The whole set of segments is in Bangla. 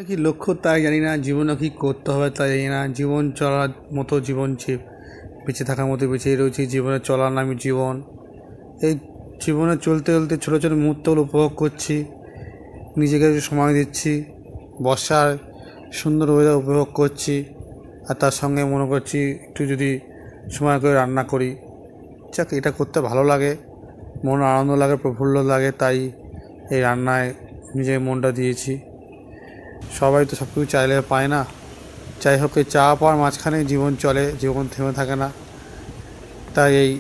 কি লক্ষ্য তাই জানি না, জীবনে কি করতে হবে তাই জানি না। জীবন চলার মতো জীবন বেঁচে থাকার মতো বেঁচে রয়েছি। জীবনে চলার নামই জীবন। এই জীবনে চলতে চলতে ছোটো ছোটো মুহূর্তগুলো উপভোগ করছি, নিজেকে একটু সময় দিচ্ছি, বর্ষার সুন্দর ওয়েদার উপভোগ করছি। আর তার সঙ্গে মনে করছি একটু যদি সময় করে রান্না করি, যাক এটা করতে ভালো লাগে, মন আনন্দ লাগে, প্রফুল্ল লাগে। তাই এই রান্নায় নিজের মনটা দিয়েছি। সবাই তো সব কিছু চাইলে পায় না। যাই হোক, এই চা পাওয়ার মাঝখানে জীবন চলে, জীবন থেমে থাকে না। তাই এই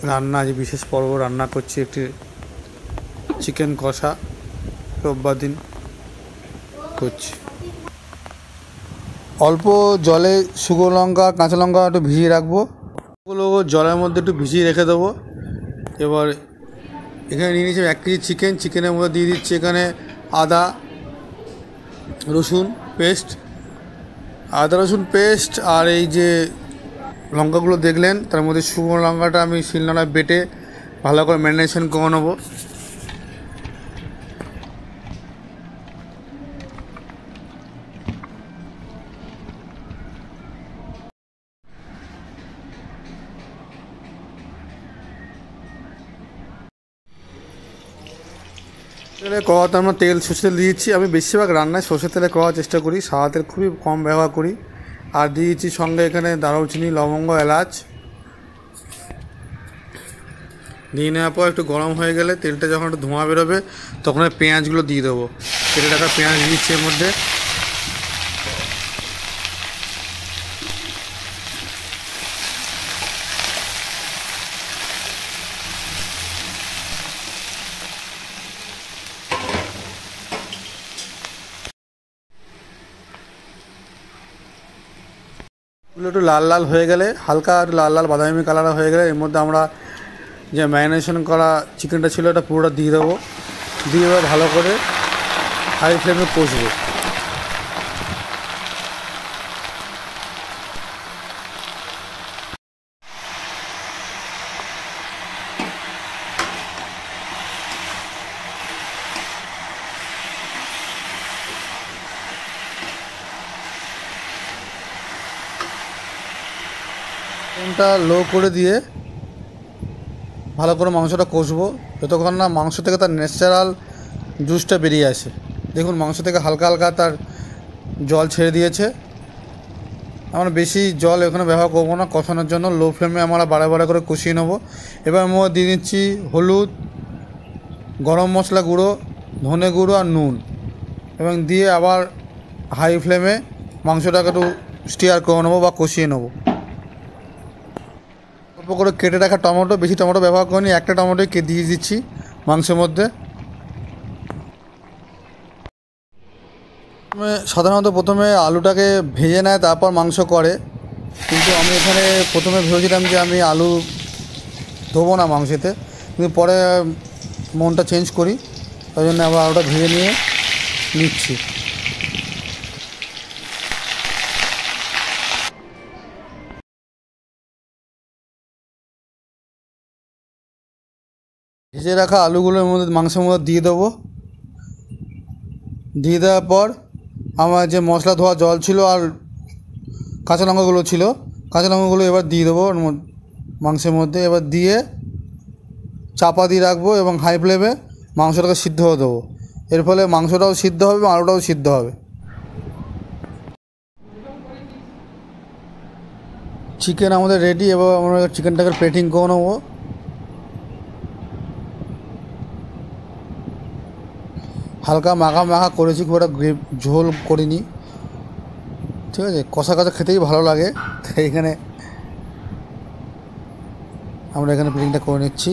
রান্না, যে বিশেষ পর্ব রান্না করছি একটি চিকেন কষা, রোববার দিন করছি। অল্প জলে শুকনো লঙ্কা, কাঁচা লঙ্কা একটু ভিজিয়ে রাখবো। ওগুলো জলের মধ্যে একটু ভিজিয়ে রেখে দেবো। এবার এখানে নিয়ে নিয়েছি 1 কেজি চিকেন। চিকেনের মধ্যে দিয়ে দিচ্ছি এখানে আদা রসুন পেস্ট, আর এই যে লঙ্কাগুলো দেখলেন তার মধ্যে শুকনো লঙ্কাটা আমি শিলনোড়ায় বেটে ভালো করে ম্যারিনেশন করে নেবো। কড়াতে আমরা সর্ষে তেল দিয়েছি। আমি বেশিরভাগ রান্নায় সর্ষের তেলে করার চেষ্টা করি, সাদা তেল খুবই কম ব্যবহার করি। আর দিয়েছি সঙ্গে এখানে দারুচিনি, লবঙ্গ, এলাচ। দিয়ে নেওয়ার পর একটু গরম হয়ে গেলে, তেলটা যখন একটু ধোঁয়া বেরোবে, তখন পেঁয়াজগুলো দিয়ে দেবো। কেটে রাখা পেঁয়াজ দিচ্ছি এর মধ্যে। একটু লাল লাল হয়ে গেলে, হালকা একটু লাল লাল বাদামি কালার হয়ে গেলে, এর মধ্যে আমরা যে ম্যারিনেশন করা চিকেনটা ছিল ওটা পুরোটা দিয়ে দেবো। দিয়ে এবার ভালো করে হাই ফ্লেমে কষবো। ফ্লেমটা লো করে দিয়ে ভালো করে মাংসটা কষবো, যতক্ষণ না মাংস থেকে তার ন্যাচারাল জুসটা বেরিয়ে আসে। দেখুন মাংস থেকে হালকা হালকা তার জল ছেড়ে দিয়েছে। আমরা বেশি জল এখানে ব্যবহার করবো না কষানোর জন্য। লো ফ্লেমে আমরা বারে বারে করে কষিয়ে নেবো। এবার আমরা দিয়ে দিচ্ছি হলুদ, গরম মশলা গুঁড়ো, ধনে গুঁড়ো আর নুন, এবং দিয়ে আবার হাই ফ্লেমে মাংসটাকে একটু স্টিয়ার করে নেবো বা কষিয়ে নেবো। অল্প করে কেটে রাখা টমেটো, বেশি টমেটো ব্যবহার করিনি, একটা টমেটোই দিয়ে দিচ্ছি মাংসের মধ্যে। সাধারণত প্রথমে আলুটাকে ভেজে নেয়, তারপর মাংস করে, কিন্তু আমি এখানে প্রথমে ভেবেছিলাম যে আমি আলু ধোবো না মাংসেতে, কিন্তু পরে মনটা চেঞ্জ করি, তাই জন্য আবার আলুটা ভেজে নিয়ে নিচ্ছি। ভেজে রাখা আলুগুলোর মধ্যে মাংসের মধ্যে দিয়ে দেবো। দিয়ে দেওয়ার পর আমার যে মশলা ধোয়া জল ছিল আর কাঁচা লঙ্কাগুলো ছিল, কাঁচা লঙ্কাগুলো এবার দিয়ে দেবো মাংসের মধ্যে। এবার দিয়ে চাপা দিয়ে রাখবো এবং হাই ফ্লেমে মাংসটাকে সিদ্ধ হতে দেবো। এর ফলে মাংসটাও সিদ্ধ হবে এবং আলুটাও সিদ্ধ হবে। চিকেন আমাদের রেডি। এবার আমরা চিকেনটাকে প্লেটিং করে নেবো। হালকা মাখা মাখা করেছি, খুব একটা ঝোল করিনি, ঠিক আছে। কষা কষা খেতেই ভালো লাগে, তাই এখানে আমরা প্লেটিংটা করে নিচ্ছি।